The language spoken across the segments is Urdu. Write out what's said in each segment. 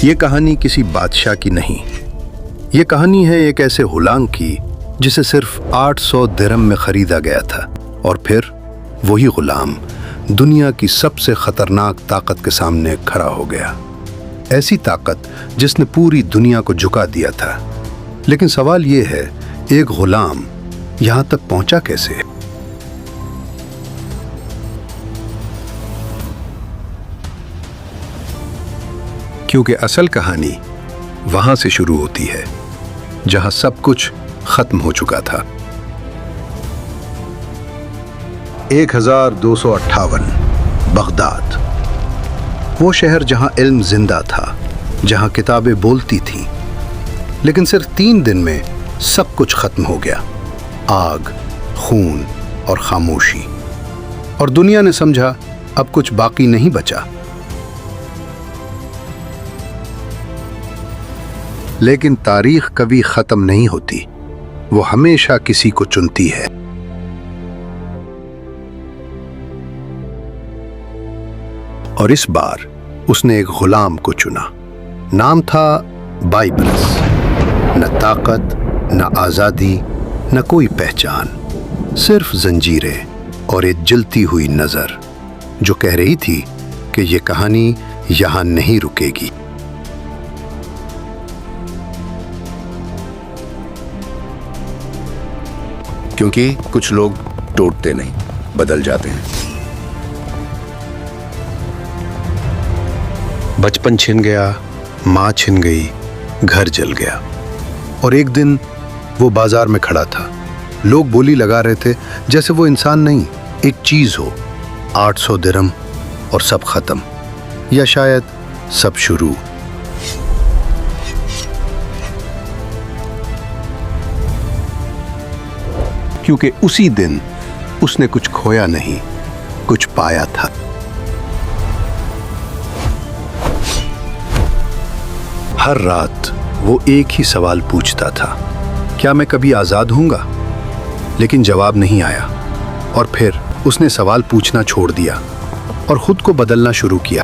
یہ کہانی کسی بادشاہ کی نہیں، یہ کہانی ہے ایک ایسے غلام کی جسے صرف 800 درہم میں خریدا گیا تھا، اور پھر وہی غلام دنیا کی سب سے خطرناک طاقت کے سامنے کھڑا ہو گیا، ایسی طاقت جس نے پوری دنیا کو جھکا دیا تھا۔ لیکن سوال یہ ہے، ایک غلام یہاں تک پہنچا کیسے؟ کیونکہ اصل کہانی وہاں سے شروع ہوتی ہے جہاں سب کچھ ختم ہو چکا تھا۔ 1258 بغداد، وہ شہر جہاں علم زندہ تھا، جہاں کتابیں بولتی تھیں، لیکن صرف 3 دن میں سب کچھ ختم ہو گیا، آگ، خون اور خاموشی، اور دنیا نے سمجھا اب کچھ باقی نہیں بچا۔ لیکن تاریخ کبھی ختم نہیں ہوتی، وہ ہمیشہ کسی کو چنتی ہے۔ اور اس بار اس نے ایک غلام کو چنا، نام تھا بائبرس۔ نہ طاقت، نہ آزادی، نہ کوئی پہچان، صرف زنجیریں اور ایک جلتی ہوئی نظر جو کہہ رہی تھی کہ یہ کہانی یہاں نہیں رکے گی۔ کیونکہ کچھ لوگ ٹوٹتے نہیں، بدل جاتے ہیں۔ بچپن چھن گیا، ماں چھن گئی، گھر جل گیا، اور ایک دن وہ بازار میں کھڑا تھا۔ لوگ بولی لگا رہے تھے جیسے وہ انسان نہیں، ایک چیز ہو۔ 800 درہم اور سب ختم، یا شاید سب شروع۔ کیونکہ اسی دن اس نے کچھ کھویا نہیں، کچھ پایا تھا۔ ہر رات وہ ایک ہی سوال پوچھتا تھا، کیا میں کبھی آزاد ہوں گا؟ لیکن جواب نہیں آیا، اور پھر اس نے سوال پوچھنا چھوڑ دیا اور خود کو بدلنا شروع کیا۔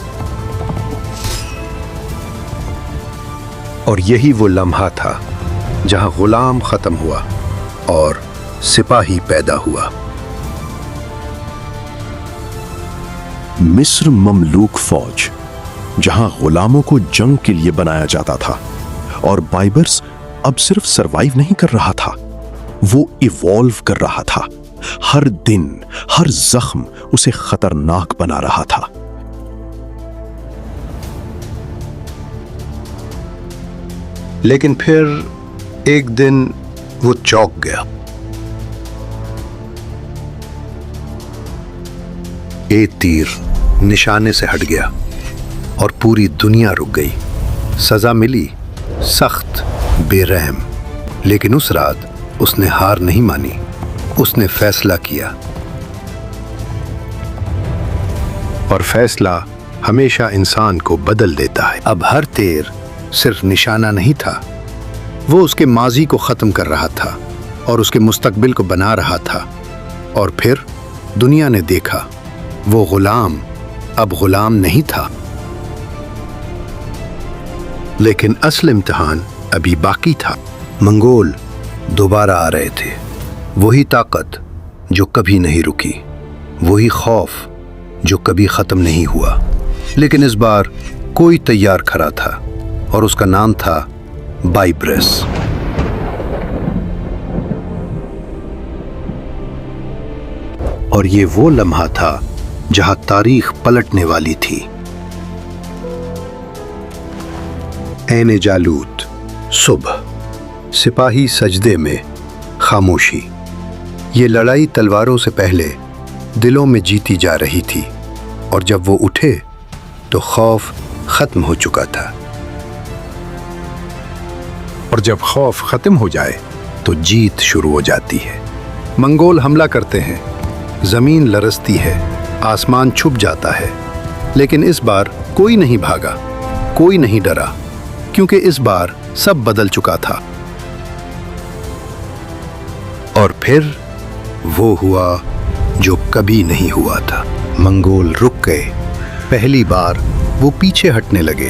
اور یہی وہ لمحہ تھا جہاں غلام ختم ہوا اور سپاہی پیدا ہوا۔ مصر مملوک فوج، جہاں غلاموں کو جنگ کے لیے بنایا جاتا تھا، اور بائبرس اب صرف سروائیو نہیں کر رہا تھا، وہ ایوالو کر رہا تھا۔ ہر دن، ہر زخم اسے خطرناک بنا رہا تھا۔ لیکن پھر ایک دن وہ چونک گیا۔ ایک تیر نشانے سے ہٹ گیا اور پوری دنیا رک گئی۔ سزا ملی، سخت، بے رحم، لیکن اس رات اس نے ہار نہیں مانی، اس نے فیصلہ کیا۔ اور فیصلہ ہمیشہ انسان کو بدل دیتا ہے۔ اب ہر تیر صرف نشانہ نہیں تھا، وہ اس کے ماضی کو ختم کر رہا تھا اور اس کے مستقبل کو بنا رہا تھا۔ اور پھر دنیا نے دیکھا، وہ غلام اب غلام نہیں تھا۔ لیکن اصل امتحان ابھی باقی تھا۔ منگول دوبارہ آ رہے تھے، وہی طاقت جو کبھی نہیں رکی، وہی خوف جو کبھی ختم نہیں ہوا۔ لیکن اس بار کوئی تیار کھڑا تھا، اور اس کا نام تھا بائبرس۔ اور یہ وہ لمحہ تھا جہاں تاریخ پلٹنے والی تھی۔ عین جالوت، صبح، سپاہی سجدے میں، خاموشی۔ یہ لڑائی تلواروں سے پہلے دلوں میں جیتی جا رہی تھی، اور جب وہ اٹھے تو خوف ختم ہو چکا تھا۔ اور جب خوف ختم ہو جائے تو جیت شروع ہو جاتی ہے۔ منگول حملہ کرتے ہیں، زمین لرزتی ہے، آسمان چھپ جاتا ہے، لیکن اس بار کوئی نہیں بھاگا، کوئی نہیں ڈرا، کیونکہ اس بار سب بدل چکا تھا۔ اور پھر وہ ہوا جو کبھی نہیں ہوا تھا۔ منگول رک گئے۔ پہلی بار وہ پیچھے ہٹنے لگے،